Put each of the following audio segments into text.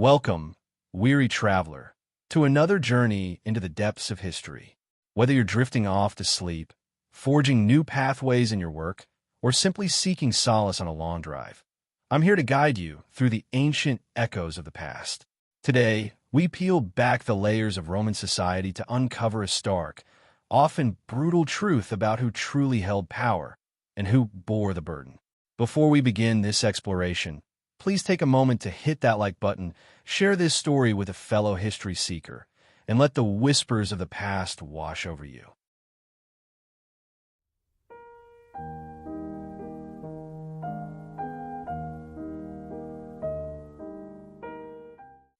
Welcome, weary traveler, to another journey into the depths of history. Whether you're drifting off to sleep, forging new pathways in your work, or simply seeking solace on a long drive, I'm here to guide you through the ancient echoes of the past. Today, we peel back the layers of Roman society to uncover a stark, often brutal truth about who truly held power and who bore the burden. Before we begin this exploration, please take a moment to hit that like button, share this story with a fellow history seeker, and let the whispers of the past wash over you.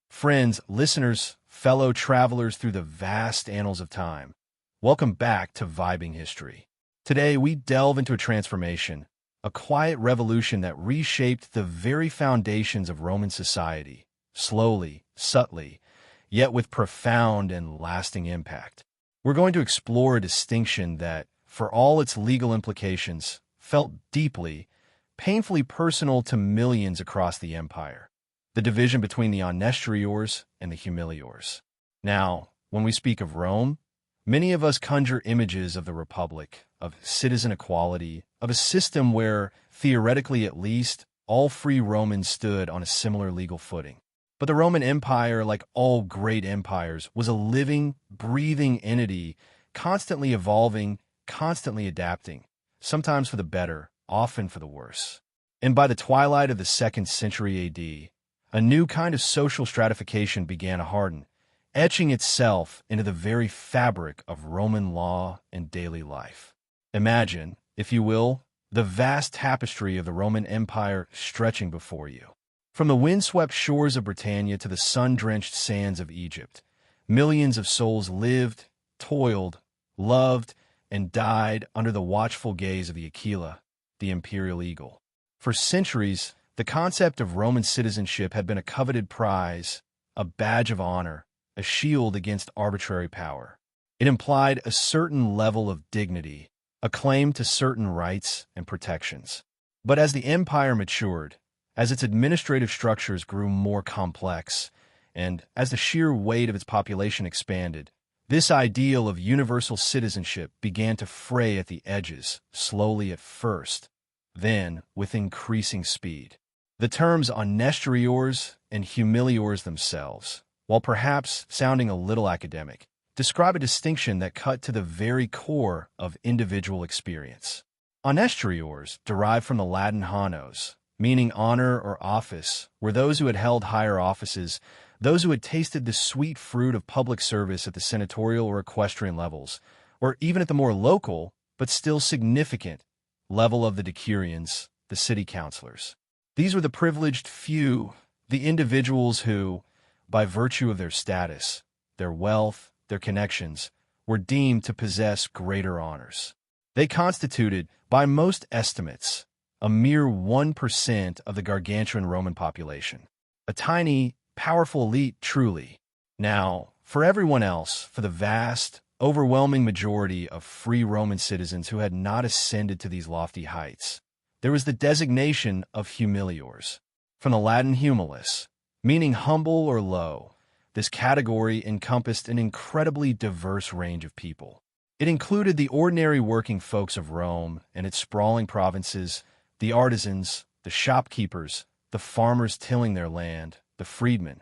Friends, listeners, fellow travelers through the vast annals of time, welcome back to Vibing History. Today, we delve into a transformation, a quiet revolution that reshaped the very foundations of Roman society, slowly, subtly, yet with profound and lasting impact. We're going to explore a distinction that, for all its legal implications, felt deeply, painfully personal to millions across the empire: the division between the Honestiors and the Humiliors. Now, when we speak of Rome, many of us conjure images of the Republic, of citizen equality, of a system where, theoretically at least, all free Romans stood on a similar legal footing. But the Roman Empire, like all great empires, was a living, breathing entity, constantly evolving, constantly adapting, sometimes for the better, often for the worse. And by the twilight of the 2nd century AD, a new kind of social stratification began to harden, etching itself into the very fabric of Roman law and daily life. Imagine, if you will, the vast tapestry of the Roman Empire stretching before you. From the windswept shores of Britannia to the sun-drenched sands of Egypt, millions of souls lived, toiled, loved, and died under the watchful gaze of the Aquila, the imperial eagle. For centuries, the concept of Roman citizenship had been a coveted prize, a badge of honor, a shield against arbitrary power. It implied a certain level of dignity, a claim to certain rights and protections. But as the empire matured, as its administrative structures grew more complex, and as the sheer weight of its population expanded, this ideal of universal citizenship began to fray at the edges, slowly at first, then with increasing speed. The terms Honestiors and Humiliors themselves, while perhaps sounding a little academic, describe a distinction that cut to the very core of individual experience. Honestiors, derived from the Latin honos, meaning honor or office, were those who had held higher offices, those who had tasted the sweet fruit of public service at the senatorial or equestrian levels, or even at the more local, but still significant, level of the decurions, the city councilors. These were the privileged few, the individuals who, by virtue of their status, their wealth, their connections, were deemed to possess greater honors. They constituted, by most estimates, a mere 1% of the gargantuan Roman population. A tiny, powerful elite, truly. Now, for everyone else, for the vast, overwhelming majority of free Roman citizens who had not ascended to these lofty heights, there was the designation of humiliors, from the Latin humilis, meaning humble or low. This category encompassed an incredibly diverse range of people. It included the ordinary working folks of Rome and its sprawling provinces, the artisans, the shopkeepers, the farmers tilling their land, the freedmen,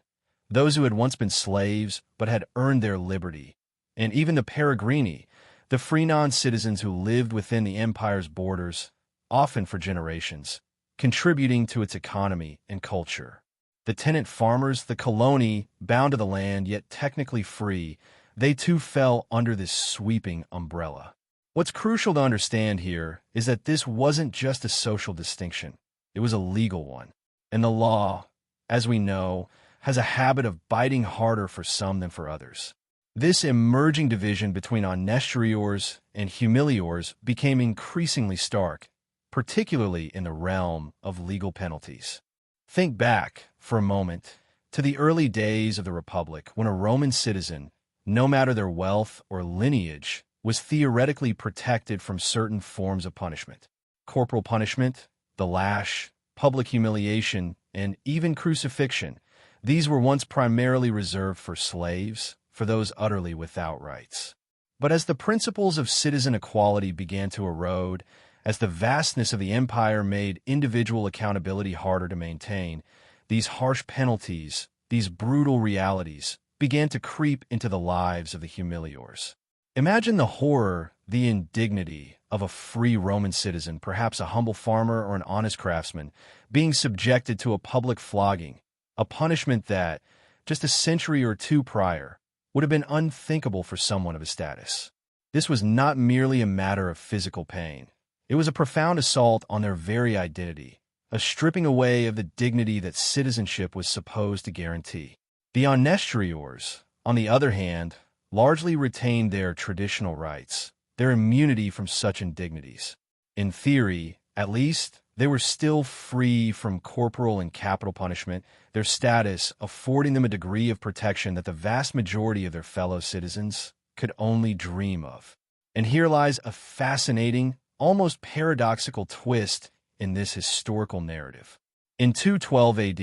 those who had once been slaves but had earned their liberty, and even the peregrini, the free non-citizens who lived within the empire's borders, often for generations, contributing to its economy and culture. The tenant farmers, the coloni, bound to the land yet technically free, they too fell under this sweeping umbrella. What's crucial to understand here is that this wasn't just a social distinction, it was a legal one. And the law, as we know, has a habit of biting harder for some than for others. This emerging division between Honestiors and Humiliors became increasingly stark, particularly in the realm of legal penalties. Think back, for a moment, to the early days of the Republic when a Roman citizen, no matter their wealth or lineage, was theoretically protected from certain forms of punishment. Corporal punishment, the lash, public humiliation, and even crucifixion. These were once primarily reserved for slaves, for those utterly without rights. But as the principles of citizen equality began to erode, as the vastness of the empire made individual accountability harder to maintain, these harsh penalties, these brutal realities, began to creep into the lives of the Humiliors. Imagine the horror, the indignity of a free Roman citizen, perhaps a humble farmer or an honest craftsman, being subjected to a public flogging, a punishment that, just a century or two prior, would have been unthinkable for someone of his status. This was not merely a matter of physical pain. It was a profound assault on their very identity, a stripping away of the dignity that citizenship was supposed to guarantee. The Honestiors, on the other hand, largely retained their traditional rights, their immunity from such indignities. In theory, at least, they were still free from corporal and capital punishment, their status affording them a degree of protection that the vast majority of their fellow citizens could only dream of. And here lies a fascinating, almost paradoxical twist in this historical narrative. In 212 AD,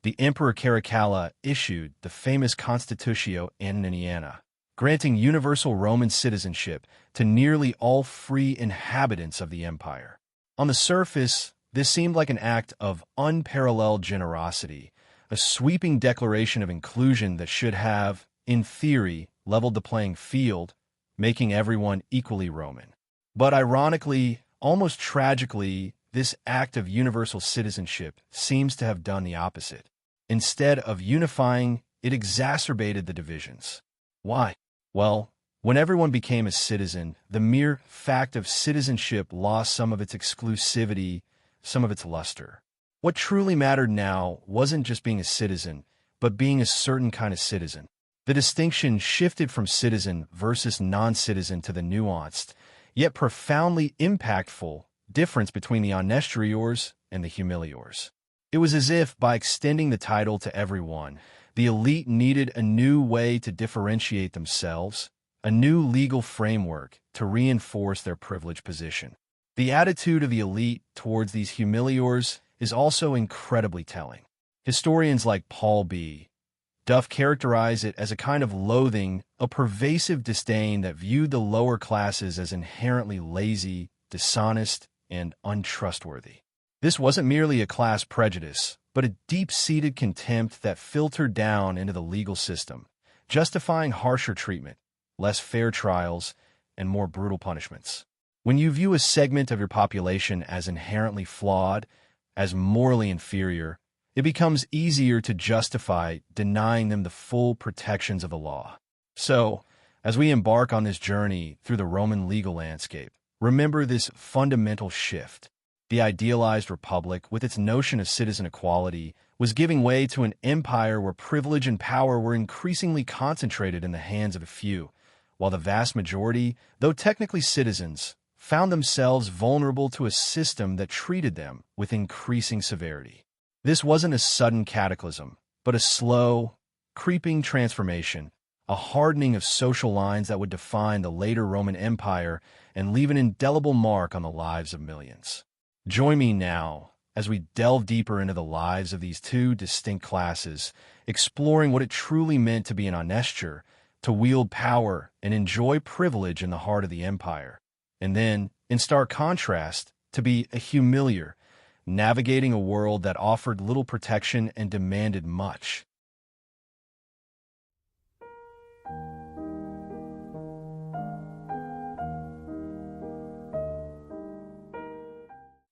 the Emperor Caracalla issued the famous Constitutio Anneniana, granting universal Roman citizenship to nearly all free inhabitants of the empire. On the surface, this seemed like an act of unparalleled generosity, a sweeping declaration of inclusion that should have, in theory, leveled the playing field, making everyone equally Roman. But ironically, almost tragically, this act of universal citizenship seems to have done the opposite. Instead of unifying, it exacerbated the divisions. Why? Well, when everyone became a citizen, the mere fact of citizenship lost some of its exclusivity, some of its luster. What truly mattered now wasn't just being a citizen, but being a certain kind of citizen. The distinction shifted from citizen versus non-citizen to the nuanced, yet profoundly impactful, difference between the Honestiors and the Humiliors. It was as if, by extending the title to everyone, the elite needed a new way to differentiate themselves, a new legal framework to reinforce their privileged position. The attitude of the elite towards these Humiliors is also incredibly telling. Historians like Paul B. Duff characterize it as a kind of loathing, a pervasive disdain that viewed the lower classes as inherently lazy, dishonest, and untrustworthy. This wasn't merely a class prejudice, but a deep-seated contempt that filtered down into the legal system, justifying harsher treatment, less fair trials, and more brutal punishments. When you view a segment of your population as inherently flawed, as morally inferior, it becomes easier to justify denying them the full protections of the law. So, as we embark on this journey through the Roman legal landscape, remember this fundamental shift. The idealized republic, with its notion of citizen equality, was giving way to an empire where privilege and power were increasingly concentrated in the hands of a few, while the vast majority, though technically citizens, found themselves vulnerable to a system that treated them with increasing severity. This wasn't a sudden cataclysm, but a slow, creeping transformation, a hardening of social lines that would define the later Roman Empire and leave an indelible mark on the lives of millions. Join me now as we delve deeper into the lives of these two distinct classes, exploring what it truly meant to be an Honestior, to wield power and enjoy privilege in the heart of the empire, and then, in stark contrast, to be a Humilior, navigating a world that offered little protection and demanded much.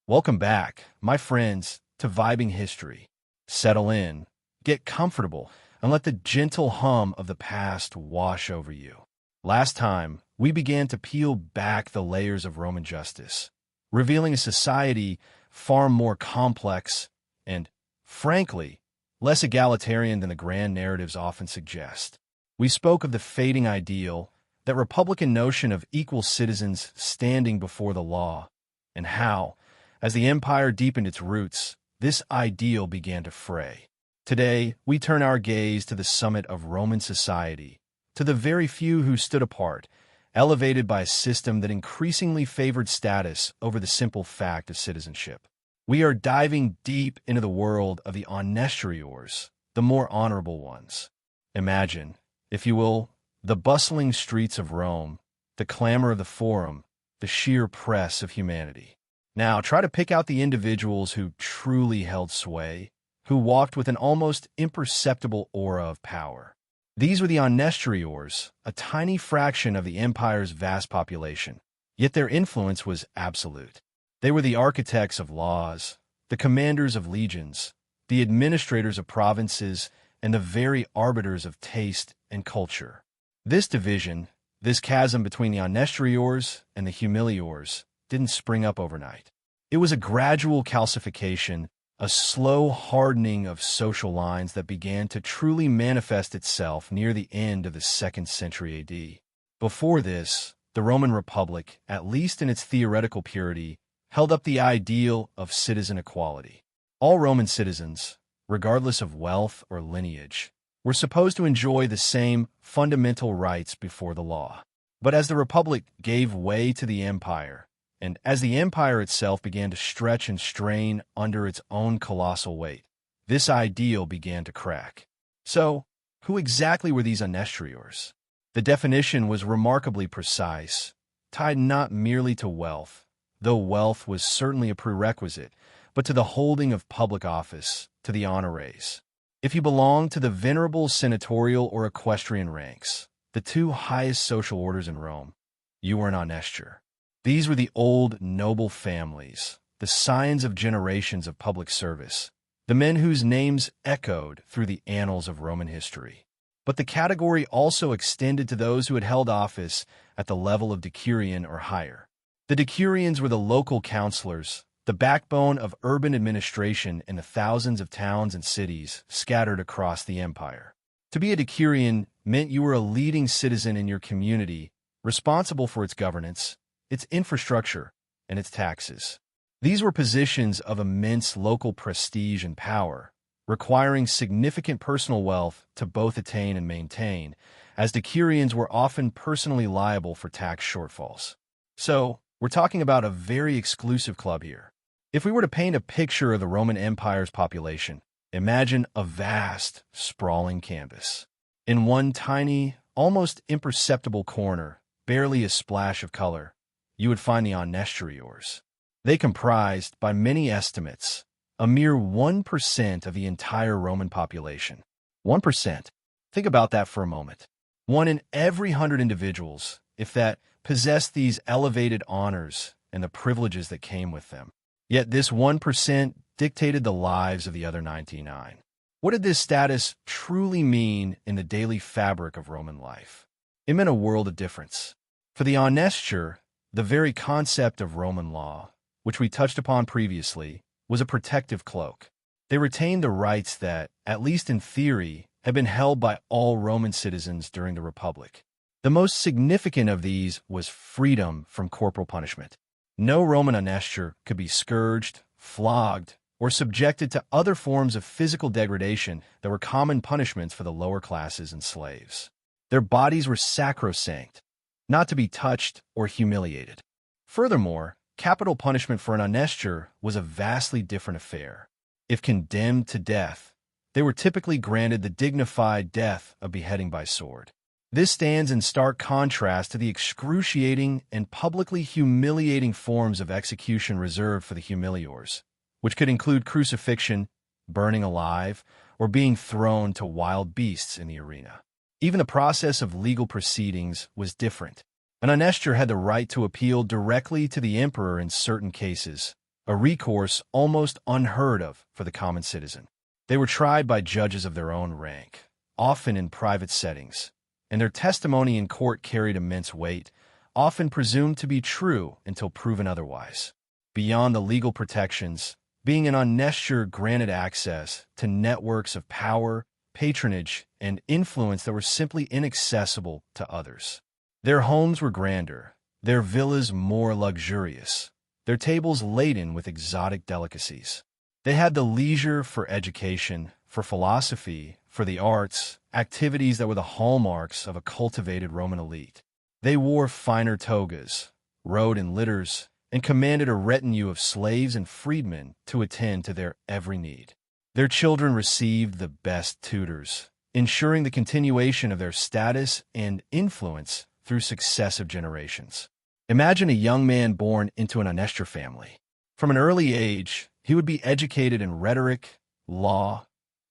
Welcome back, my friends, to Vibing History. Settle in, get comfortable, and let the gentle hum of the past wash over you. Last time, we began to peel back the layers of Roman justice, revealing a society far more complex and, frankly, less egalitarian than the grand narratives often suggest. We spoke of the fading ideal, that Republican notion of equal citizens standing before the law, and how, as the empire deepened its roots, this ideal began to fray. Today, we turn our gaze to the summit of Roman society, to the very few who stood apart, elevated by a system that increasingly favored status over the simple fact of citizenship. We are diving deep into the world of the Honestiors, the more honorable ones. Imagine, if you will, the bustling streets of Rome, the clamor of the forum, the sheer press of humanity. Now, try to pick out the individuals who truly held sway, who walked with an almost imperceptible aura of power. These were the Honestiors, a tiny fraction of the empire's vast population, yet their influence was absolute. They were the architects of laws, the commanders of legions, the administrators of provinces, and the very arbiters of taste and culture. This division, this chasm between the Honestiors and the Humiliors, didn't spring up overnight. It was a gradual calcification, a slow hardening of social lines that began to truly manifest itself near the end of the 2nd century AD. Before this, the Roman Republic, at least in its theoretical purity, held up the ideal of citizen equality. All Roman citizens, regardless of wealth or lineage, were supposed to enjoy the same fundamental rights before the law. But as the Republic gave way to the empire, and as the empire itself began to stretch and strain under its own colossal weight, this ideal began to crack. So, who exactly were these Honestiors? The definition was remarkably precise, tied not merely to wealth, though wealth was certainly a prerequisite, but to the holding of public office, to the honores. If you belonged to the venerable senatorial or equestrian ranks, the two highest social orders in Rome, you were an Honestior. These were the old, noble families, the signs of generations of public service, the men whose names echoed through the annals of Roman history. But the category also extended to those who had held office at the level of decurion or higher. The decurions were the local councilors, the backbone of urban administration in the thousands of towns and cities scattered across the empire. To be a decurion meant you were a leading citizen in your community, responsible for its governance, its infrastructure, and its taxes. These were positions of immense local prestige and power, requiring significant personal wealth to both attain and maintain, as decurions were often personally liable for tax shortfalls. So, we're talking about a very exclusive club here. If we were to paint a picture of the Roman Empire's population, imagine a vast, sprawling canvas. In one tiny, almost imperceptible corner, barely a splash of color, you would find the Honestiors. They comprised, by many estimates, a mere 1% of the entire Roman population. 1%. Think about that for a moment. 1 in every 100 individuals, if that, possessed these elevated honors and the privileges that came with them. Yet this 1% dictated the lives of the other 99. What did this status truly mean in the daily fabric of Roman life? It meant a world of difference. For the Honestior, the very concept of Roman law, which we touched upon previously, was a protective cloak. They retained the rights that, at least in theory, had been held by all Roman citizens during the Republic. The most significant of these was freedom from corporal punishment. No Roman Honestior could be scourged, flogged, or subjected to other forms of physical degradation that were common punishments for the lower classes and slaves. Their bodies were sacrosanct, not to be touched or humiliated. Furthermore, capital punishment for an Honestior was a vastly different affair. If condemned to death, they were typically granted the dignified death of beheading by sword. This stands in stark contrast to the excruciating and publicly humiliating forms of execution reserved for the Humiliors, which could include crucifixion, burning alive, or being thrown to wild beasts in the arena. Even the process of legal proceedings was different. An Honestior had the right to appeal directly to the emperor in certain cases, a recourse almost unheard of for the common citizen. They were tried by judges of their own rank, often in private settings, and their testimony in court carried immense weight, often presumed to be true until proven otherwise. Beyond the legal protections, being an Honestior granted access to networks of power, patronage, and influence that were simply inaccessible to others. Their homes were grander, their villas more luxurious, their tables laden with exotic delicacies. They had the leisure for education, for philosophy, for the arts, activities that were the hallmarks of a cultivated Roman elite. They wore finer togas, rode in litters, and commanded a retinue of slaves and freedmen to attend to their every need. Their children received the best tutors, ensuring the continuation of their status and influence through successive generations. Imagine a young man born into an Honestior family. From an early age, he would be educated in rhetoric, law,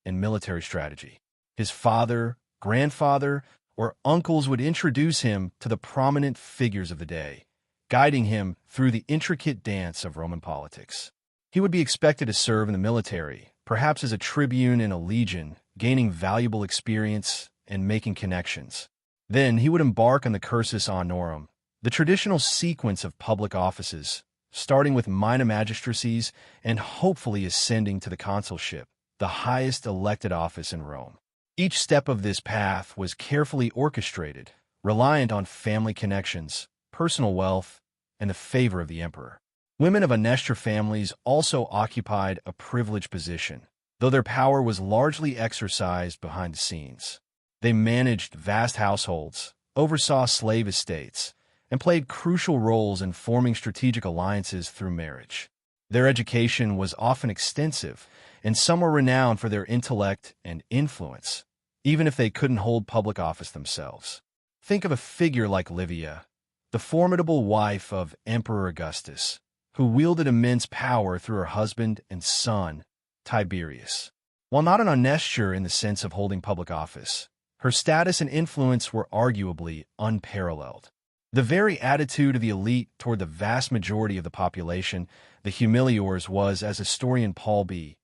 and military strategy. His father, grandfather, or uncles would introduce him to the prominent figures of the day, guiding him through the intricate dance of Roman politics. He would be expected to serve in the military, perhaps as a tribune in a legion, gaining valuable experience and making connections. Then he would embark on the cursus honorum, the traditional sequence of public offices, starting with minor magistracies and hopefully ascending to the consulship, the highest elected office in Rome. Each step of this path was carefully orchestrated, reliant on family connections, personal wealth, and the favor of the emperor. Women of Honestior families also occupied a privileged position, though their power was largely exercised behind the scenes. They managed vast households, oversaw slave estates, and played crucial roles in forming strategic alliances through marriage. Their education was often extensive, and some were renowned for their intellect and influence, even if they couldn't hold public office themselves. Think of a figure like Livia, the formidable wife of Emperor Augustus, who wielded immense power through her husband and son, Tiberius. While not an Honestior in the sense of holding public office, her status and influence were arguably unparalleled. The very attitude of the elite toward the vast majority of the population, the Humiliors, was, as historian Paul B.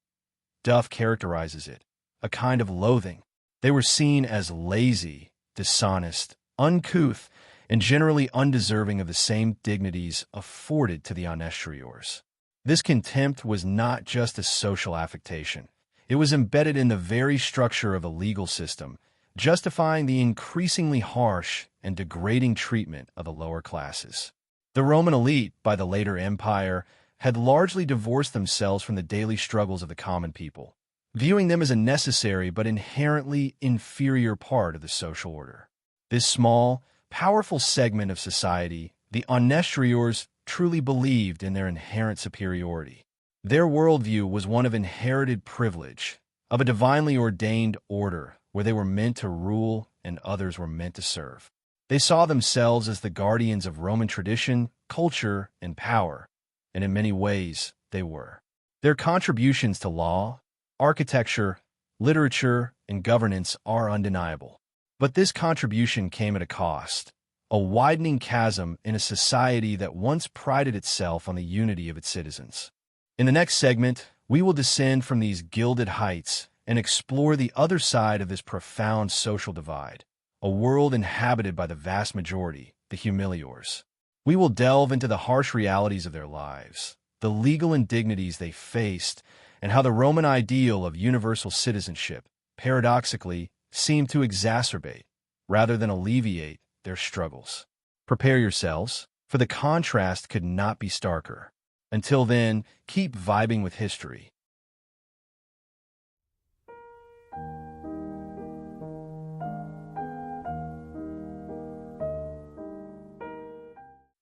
Duff characterizes it, a kind of loathing. They were seen as lazy, dishonest, uncouth, and generally undeserving of the same dignities afforded to the Honestiors. This contempt was not just a social affectation. It was embedded in the very structure of the legal system, justifying the increasingly harsh and degrading treatment of the lower classes. The Roman elite, by the later empire, had largely divorced themselves from the daily struggles of the common people, viewing them as a necessary but inherently inferior part of the social order. This small, powerful segment of society, the Honestiors, truly believed in their inherent superiority. Their worldview was one of inherited privilege, of a divinely ordained order where they were meant to rule and others were meant to serve. They saw themselves as the guardians of Roman tradition, culture, and power, and in many ways they were. Their contributions to law, architecture, literature, and governance are undeniable. But this contribution came at a cost, a widening chasm in a society that once prided itself on the unity of its citizens. In the next segment, we will descend from these gilded heights and explore the other side of this profound social divide, a world inhabited by the vast majority, the Humiliors. We will delve into the harsh realities of their lives, the legal indignities they faced, and how the Roman ideal of universal citizenship, paradoxically, seemed to exacerbate, rather than alleviate, their struggles. Prepare yourselves, for the contrast could not be starker. Until then, keep vibing with history.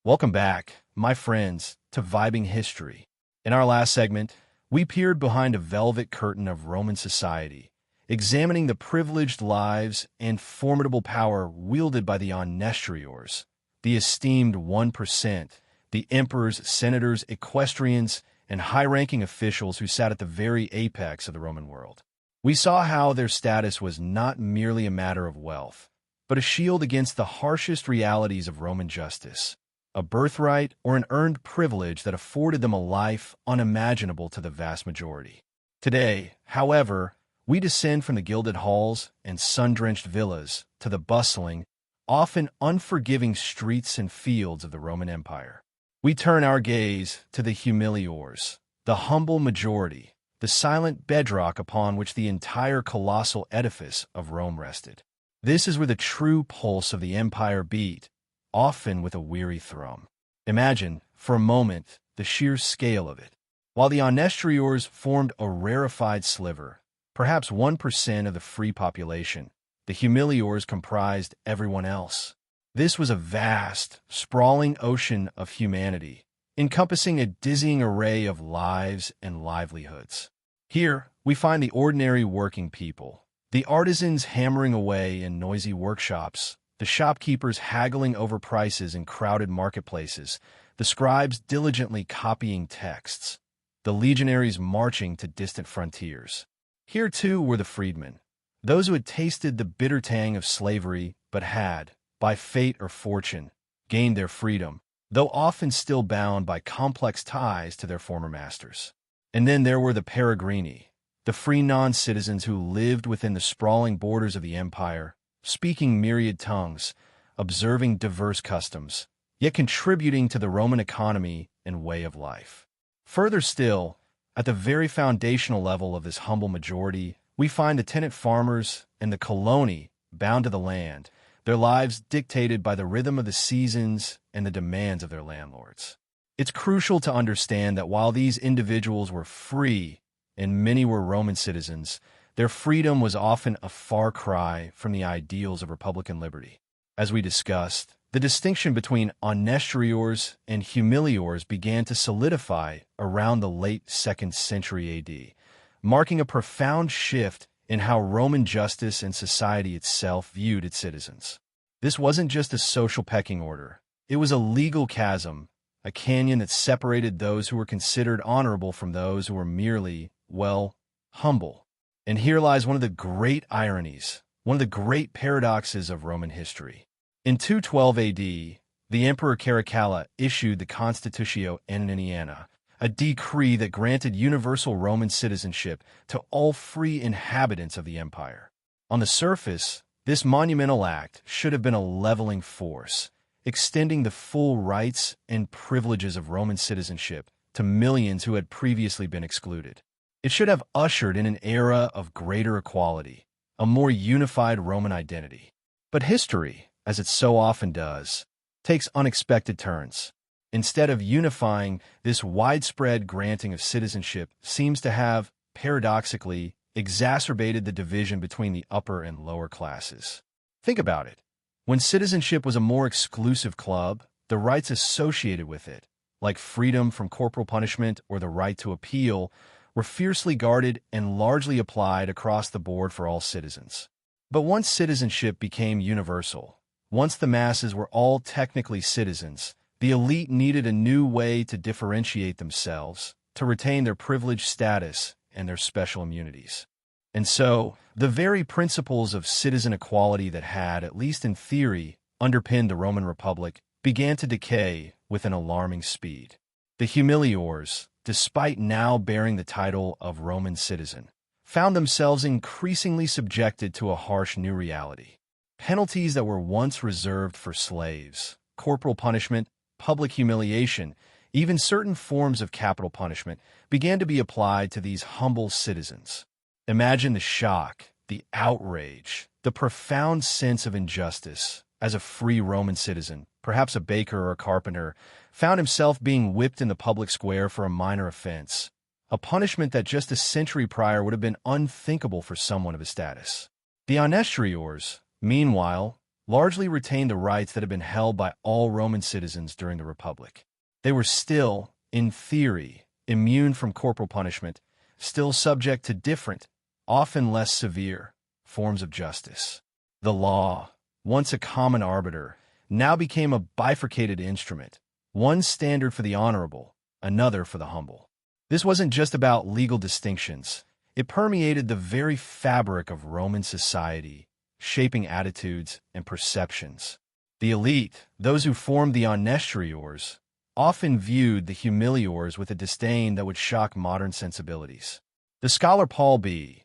Welcome back, my friends, to Vibing History. In our last segment, we peered behind a velvet curtain of Roman society, examining the privileged lives and formidable power wielded by the Honestiors, the esteemed 1%, the emperors, senators, equestrians, and high-ranking officials who sat at the very apex of the Roman world. We saw how their status was not merely a matter of wealth, but a shield against the harshest realities of Roman justice, a birthright or an earned privilege that afforded them a life unimaginable to the vast majority. Today, however, we descend from the gilded halls and sun-drenched villas to the bustling, often unforgiving streets and fields of the Roman Empire. We turn our gaze to the Humiliors, the humble majority, the silent bedrock upon which the entire colossal edifice of Rome rested. This is where the true pulse of the empire beat, often with a weary thrum. Imagine, for a moment, the sheer scale of it. While the Honestiors formed a rarefied sliver, perhaps 1% of the free population, the Humiliors comprised everyone else. This was a vast, sprawling ocean of humanity, encompassing a dizzying array of lives and livelihoods. Here, we find the ordinary working people, the artisans hammering away in noisy workshops, the shopkeepers haggling over prices in crowded marketplaces, the scribes diligently copying texts, the legionaries marching to distant frontiers. Here, too, were the freedmen, those who had tasted the bitter tang of slavery but had, by fate or fortune, gained their freedom, though often still bound by complex ties to their former masters. And then there were the peregrini, the free non-citizens who lived within the sprawling borders of the empire, speaking myriad tongues, observing diverse customs, yet contributing to the Roman economy and way of life. Further still, at the very foundational level of this humble majority, we find the tenant farmers and the coloni bound to the land, their lives dictated by the rhythm of the seasons and the demands of their landlords. It's crucial to understand that while these individuals were free, and many were Roman citizens, their freedom was often a far cry from the ideals of Republican liberty. As we discussed, the distinction between Honestiors and Humiliors began to solidify around the late 2nd century AD, marking a profound shift in how Roman justice and society itself viewed its citizens. This wasn't just a social pecking order. It was a legal chasm, a canyon that separated those who were considered honorable from those who were merely, well, humble. And here lies one of the great ironies, one of the great paradoxes of Roman history. In 212 AD, the Emperor Caracalla issued the Constitutio Anneniana, a decree that granted universal Roman citizenship to all free inhabitants of the empire. On the surface, this monumental act should have been a leveling force, extending the full rights and privileges of Roman citizenship to millions who had previously been excluded. It should have ushered in an era of greater equality, a more unified Roman identity. But history, as it so often does, takes unexpected turns. Instead of unifying, this widespread granting of citizenship seems to have, paradoxically, exacerbated the division between the upper and lower classes. Think about it. When citizenship was a more exclusive club, the rights associated with it, like freedom from corporal punishment or the right to appeal, were fiercely guarded and largely applied across the board for all citizens. But once citizenship became universal, once the masses were all technically citizens, the elite needed a new way to differentiate themselves, to retain their privileged status and their special immunities. And so, the very principles of citizen equality that had, at least in theory, underpinned the Roman Republic began to decay with an alarming speed. The Humiliors, despite now bearing the title of Roman citizen, found themselves increasingly subjected to a harsh new reality. Penalties that were once reserved for slaves, corporal punishment, public humiliation, even certain forms of capital punishment, began to be applied to these humble citizens. Imagine the shock, the outrage, the profound sense of injustice as a free Roman citizen, perhaps a baker or a carpenter, found himself being whipped in the public square for a minor offense, a punishment that just a century prior would have been unthinkable for someone of his status. The Honestiors, meanwhile, largely retained the rights that had been held by all Roman citizens during the Republic. They were still, in theory, immune from corporal punishment, still subject to different, often less severe, forms of justice. The law, once a common arbiter, now became a bifurcated instrument, one standard for the honorable, another for the humble. This wasn't just about legal distinctions. It permeated the very fabric of Roman society, shaping attitudes and perceptions. The elite, those who formed the Honestiors, often viewed the Humiliors with a disdain that would shock modern sensibilities. The scholar Paul B.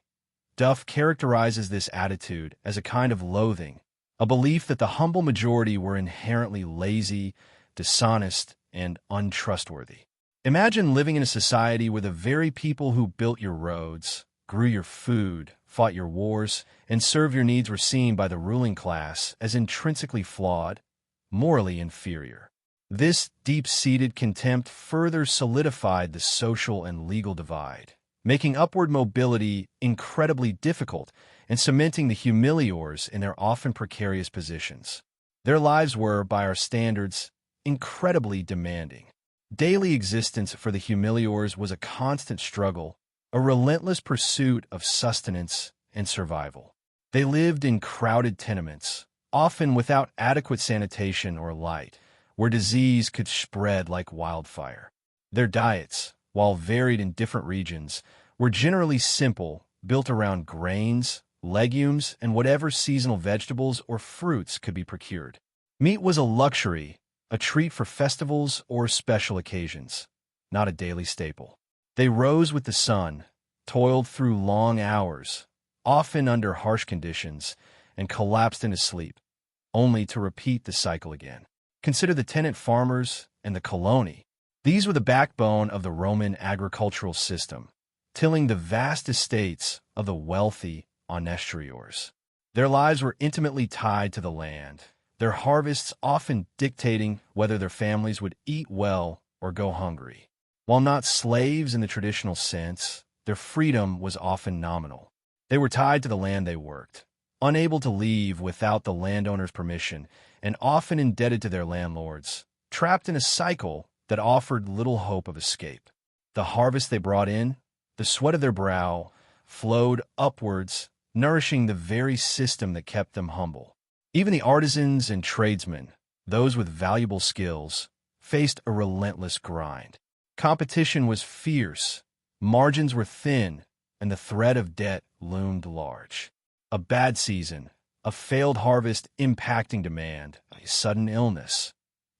Duff characterizes this attitude as a kind of loathing, a belief that the humble majority were inherently lazy, dishonest, and untrustworthy. Imagine living in a society where the very people who built your roads, grew your food, fought your wars, and served your needs were seen by the ruling class as intrinsically flawed, morally inferior. This deep-seated contempt further solidified the social and legal divide, making upward mobility incredibly difficult and cementing the Humiliors in their often precarious positions. Their lives were, by our standards, incredibly demanding. Daily existence for the Humiliors was a constant struggle, a relentless pursuit of sustenance and survival. They lived in crowded tenements, often without adequate sanitation or light, where disease could spread like wildfire. Their diets, while varied in different regions, were generally simple, built around grains, legumes, and whatever seasonal vegetables or fruits could be procured. Meat was a luxury, a treat for festivals or special occasions, not a daily staple. They rose with the sun, toiled through long hours, often under harsh conditions, and collapsed into sleep, only to repeat the cycle again. Consider the tenant farmers and the coloni. These were the backbone of the Roman agricultural system, tilling the vast estates of the wealthy Honestiors. Their lives were intimately tied to the land, their harvests often dictating whether their families would eat well or go hungry. While not slaves in the traditional sense, their freedom was often nominal. They were tied to the land they worked, unable to leave without the landowner's permission, and often indebted to their landlords, trapped in a cycle that offered little hope of escape. The harvest they brought in, the sweat of their brow, flowed upwards, nourishing the very system that kept them humble. Even the artisans and tradesmen, those with valuable skills, faced a relentless grind. Competition was fierce, margins were thin, and the threat of debt loomed large. A bad season, a failed harvest impacting demand, a sudden illness.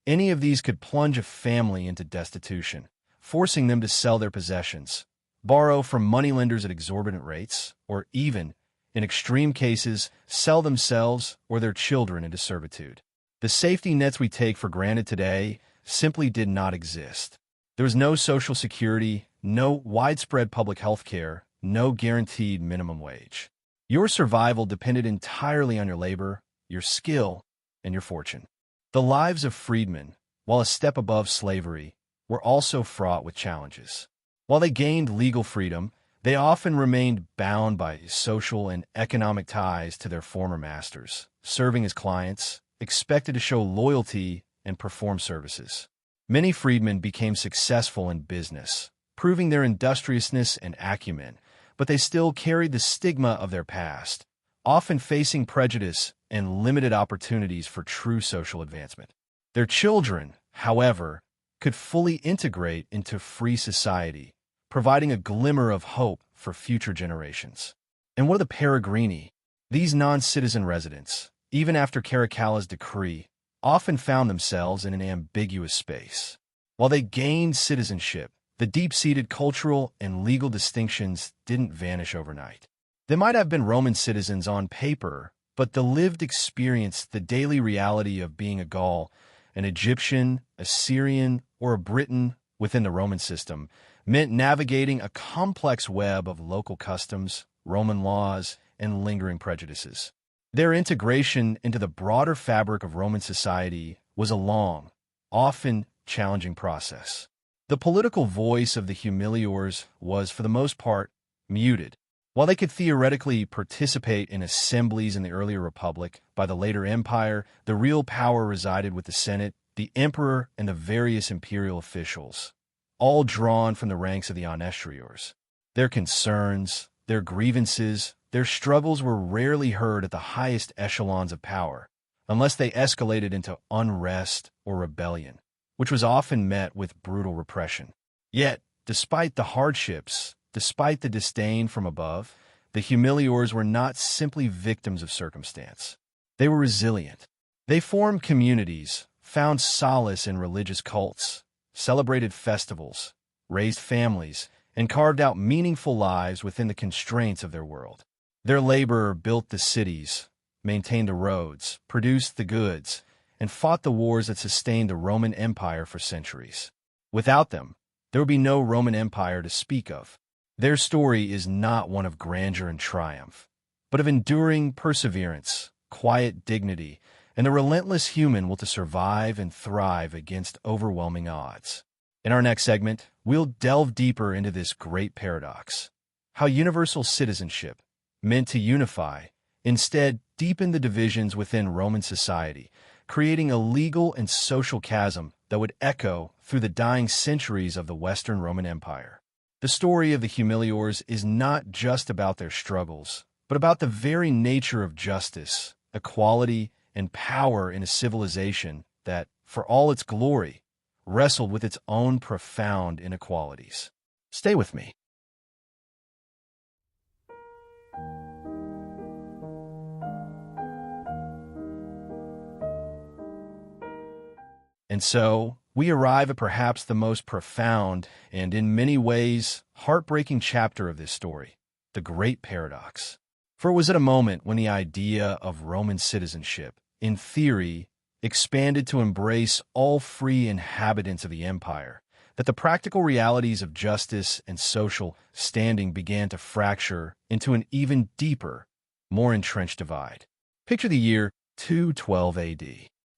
Any of these could plunge a family into destitution, forcing them to sell their possessions, borrow from moneylenders at exorbitant rates, or even, in extreme cases, sell themselves or their children into servitude. The safety nets we take for granted today simply did not exist. There was no social security, no widespread public health care, no guaranteed minimum wage. Your survival depended entirely on your labor, your skill, and your fortune. The lives of freedmen, while a step above slavery, were also fraught with challenges. While they gained legal freedom, they often remained bound by social and economic ties to their former masters, serving as clients, expected to show loyalty and perform services. Many freedmen became successful in business, proving their industriousness and acumen, but they still carried the stigma of their past, often facing prejudice and limited opportunities for true social advancement. Their children, however, could fully integrate into free society, providing a glimmer of hope for future generations. And what of the Peregrini? These non-citizen residents, even after Caracalla's decree, often found themselves in an ambiguous space. While they gained citizenship, the deep-seated cultural and legal distinctions didn't vanish overnight. They might have been Roman citizens on paper, but the lived experience, the daily reality of being a Gaul, an Egyptian, a Syrian, or a Briton within the Roman system, meant navigating a complex web of local customs, Roman laws, and lingering prejudices. Their integration into the broader fabric of Roman society was a long, often challenging process. The political voice of the Humiliors was, for the most part, muted. While they could theoretically participate in assemblies in the earlier republic, by the later empire, the real power resided with the Senate, the emperor, and the various imperial officials, all drawn from the ranks of the Honestiors. Their concerns, their grievances, their struggles were rarely heard at the highest echelons of power, unless they escalated into unrest or rebellion, which was often met with brutal repression. Yet, despite the hardships, despite the disdain from above, the Humiliors were not simply victims of circumstance. They were resilient. They formed communities, found solace in religious cults, celebrated festivals, raised families, and carved out meaningful lives within the constraints of their world. Their labor built the cities, maintained the roads, produced the goods, and fought the wars that sustained the Roman Empire for centuries. Without them, there would be no Roman Empire to speak of. Their story is not one of grandeur and triumph, but of enduring perseverance, quiet dignity, and the relentless human will to survive and thrive against overwhelming odds. In our next segment, we'll delve deeper into this great paradox: how universal citizenship, meant to unify, instead deepened the divisions within Roman society, creating a legal and social chasm that would echo through the dying centuries of the Western Roman Empire. The story of the Humiliors is not just about their struggles, but about the very nature of justice, equality, and power in a civilization that, for all its glory, wrestled with its own profound inequalities. Stay with me. And so, we arrive at perhaps the most profound and, in many ways, heartbreaking chapter of this story, the Great Paradox. For it was at a moment when the idea of Roman citizenship, in theory, expanded to embrace all free inhabitants of the empire, that the practical realities of justice and social standing began to fracture into an even deeper, more entrenched divide. Picture the year 212 AD.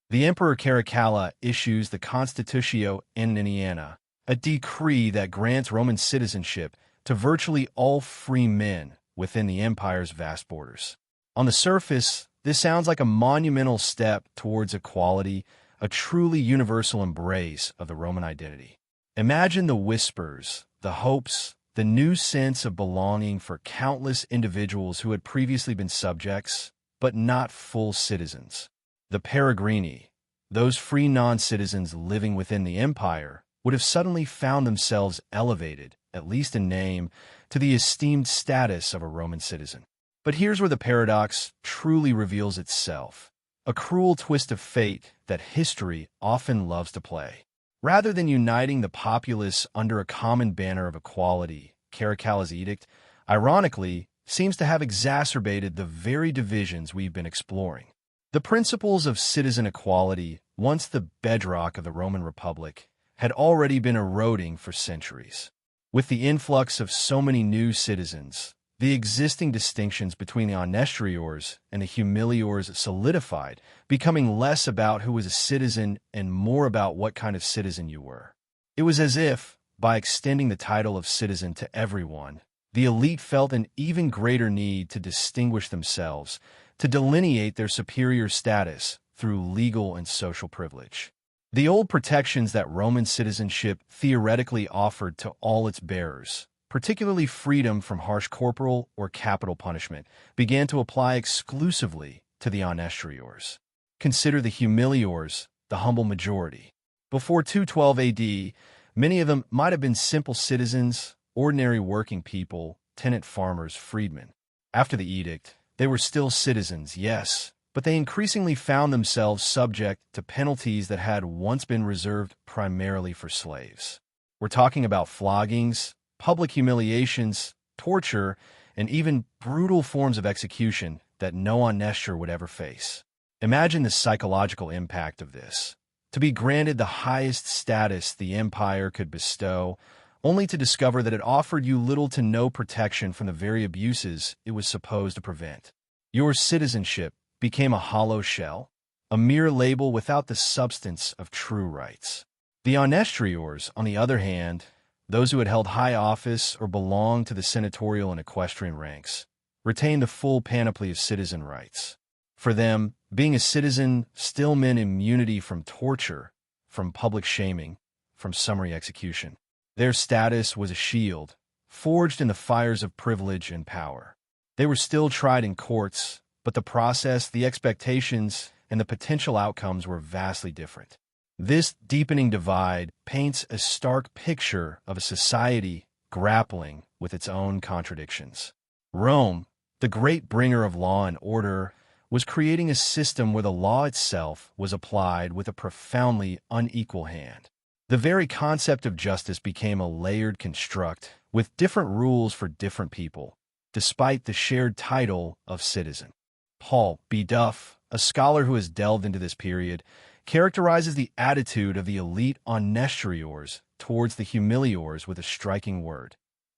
The Emperor Caracalla issues the Constitutio Anneniana, a decree that grants Roman citizenship to virtually all free men within the empire's vast borders. On the surface, this sounds like a monumental step towards equality, a truly universal embrace of the Roman identity. Imagine the whispers, the hopes, the new sense of belonging for countless individuals who had previously been subjects, but not full citizens. The peregrini, those free non-citizens living within the empire, would have suddenly found themselves elevated, at least in name, to the esteemed status of a Roman citizen. But here's where the paradox truly reveals itself, a cruel twist of fate that history often loves to play. Rather than uniting the populace under a common banner of equality, Caracalla's edict, ironically, seems to have exacerbated the very divisions we've been exploring. The principles of citizen equality, once the bedrock of the Roman Republic, had already been eroding for centuries. With the influx of so many new citizens, the existing distinctions between the Honestiors and the Humiliors solidified, becoming less about who was a citizen and more about what kind of citizen you were. It was as if, by extending the title of citizen to everyone, the elite felt an even greater need to distinguish themselves, to delineate their superior status through legal and social privilege. The old protections that Roman citizenship theoretically offered to all its bearers, particularly freedom from harsh corporal or capital punishment, began to apply exclusively to the Honestiors. Consider the Humiliors, the humble majority. Before 212 AD, many of them might have been simple citizens, ordinary working people, tenant farmers, freedmen. After the edict, they were still citizens, yes, but they increasingly found themselves subject to penalties that had once been reserved primarily for slaves. We're talking about floggings, public humiliations, torture, and even brutal forms of execution that no Honestior would ever face. Imagine the psychological impact of this. To be granted the highest status the empire could bestow, only to discover that it offered you little to no protection from the very abuses it was supposed to prevent. Your citizenship became a hollow shell, a mere label without the substance of true rights. The Honestiors, on the other hand, those who had held high office or belonged to the senatorial and equestrian ranks, retained the full panoply of citizen rights. For them, being a citizen still meant immunity from torture, from public shaming, from summary execution. Their status was a shield, forged in the fires of privilege and power. They were still tried in courts, but the process, the expectations, and the potential outcomes were vastly different. This deepening divide paints a stark picture of a society grappling with its own contradictions. Rome, the great bringer of law and order, was creating a system where the law itself was applied with a profoundly unequal hand. The very concept of justice became a layered construct with different rules for different people, despite the shared title of citizen. Paul B. Duff, a scholar who has delved into this period, characterizes the attitude of the elite Honestiors towards the Humiliors with a striking word: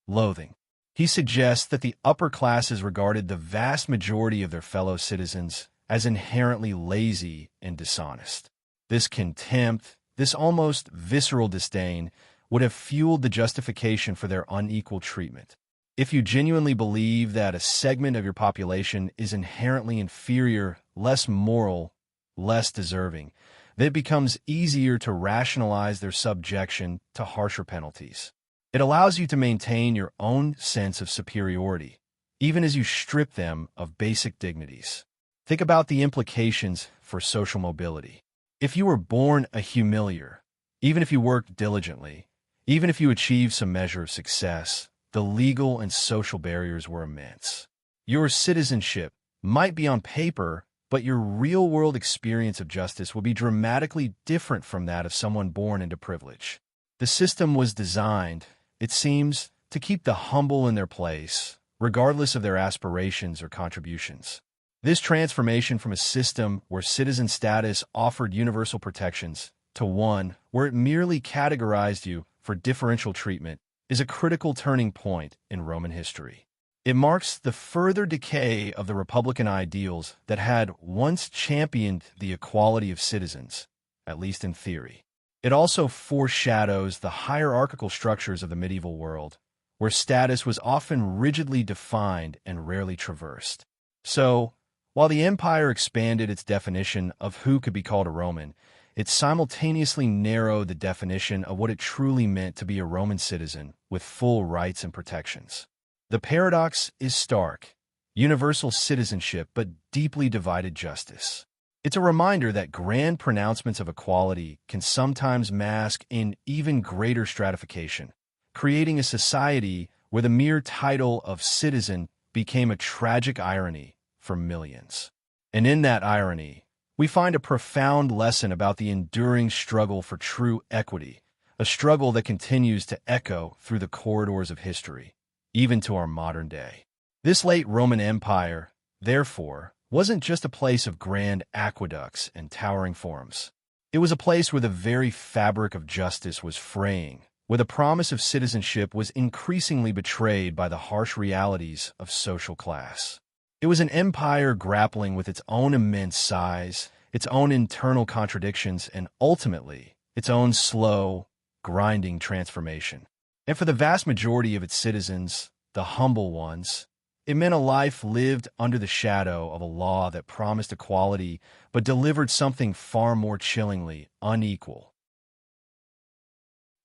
loathing. He suggests that the upper classes regarded the vast majority of their fellow citizens as inherently lazy and dishonest. This contempt, this almost visceral disdain, would have fueled the justification for their unequal treatment. If you genuinely believe that a segment of your population is inherently inferior, less moral, less deserving, then it becomes easier to rationalize their subjection to harsher penalties. It allows you to maintain your own sense of superiority, even as you strip them of basic dignities. Think about the implications for social mobility. If you were born a humilior, even if you worked diligently, even if you achieved some measure of success, the legal and social barriers were immense. Your citizenship might be on paper, but your real-world experience of justice would be dramatically different from that of someone born into privilege. The system was designed, it seems, to keep the humble in their place, regardless of their aspirations or contributions. This transformation from a system where citizen status offered universal protections to one where it merely categorized you for differential treatment is a critical turning point in Roman history. It marks the further decay of the republican ideals that had once championed the equality of citizens, at least in theory. It also foreshadows the hierarchical structures of the medieval world, where status was often rigidly defined and rarely traversed. So, while the empire expanded its definition of who could be called a Roman, it simultaneously narrowed the definition of what it truly meant to be a Roman citizen with full rights and protections. The paradox is stark: universal citizenship but deeply divided justice. It's a reminder that grand pronouncements of equality can sometimes mask an even greater stratification, creating a society where the mere title of citizen became a tragic irony for millions. And in that irony, we find a profound lesson about the enduring struggle for true equity, a struggle that continues to echo through the corridors of history, even to our modern day. This late Roman Empire, therefore, wasn't just a place of grand aqueducts and towering forums. It was a place where the very fabric of justice was fraying, where the promise of citizenship was increasingly betrayed by the harsh realities of social class. It was an empire grappling with its own immense size, its own internal contradictions, and ultimately, its own slow, grinding transformation. And for the vast majority of its citizens, the humble ones, it meant a life lived under the shadow of a law that promised equality but delivered something far more chillingly unequal.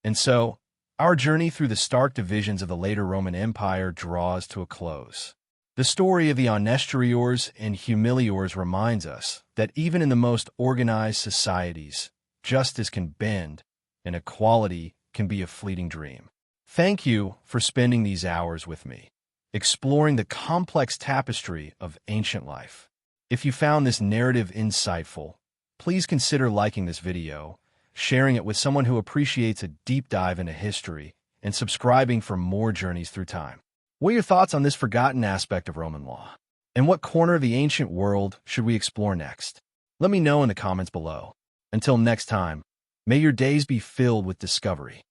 And so, our journey through the stark divisions of the later Roman Empire draws to a close. The story of the Honestiors and Humiliors reminds us that even in the most organized societies, justice can bend and equality can be a fleeting dream. Thank you for spending these hours with me, exploring the complex tapestry of ancient life. If you found this narrative insightful, please consider liking this video, sharing it with someone who appreciates a deep dive into history, and subscribing for more journeys through time. What are your thoughts on this forgotten aspect of Roman law? And what corner of the ancient world should we explore next? Let me know in the comments below. Until next time, may your days be filled with discovery.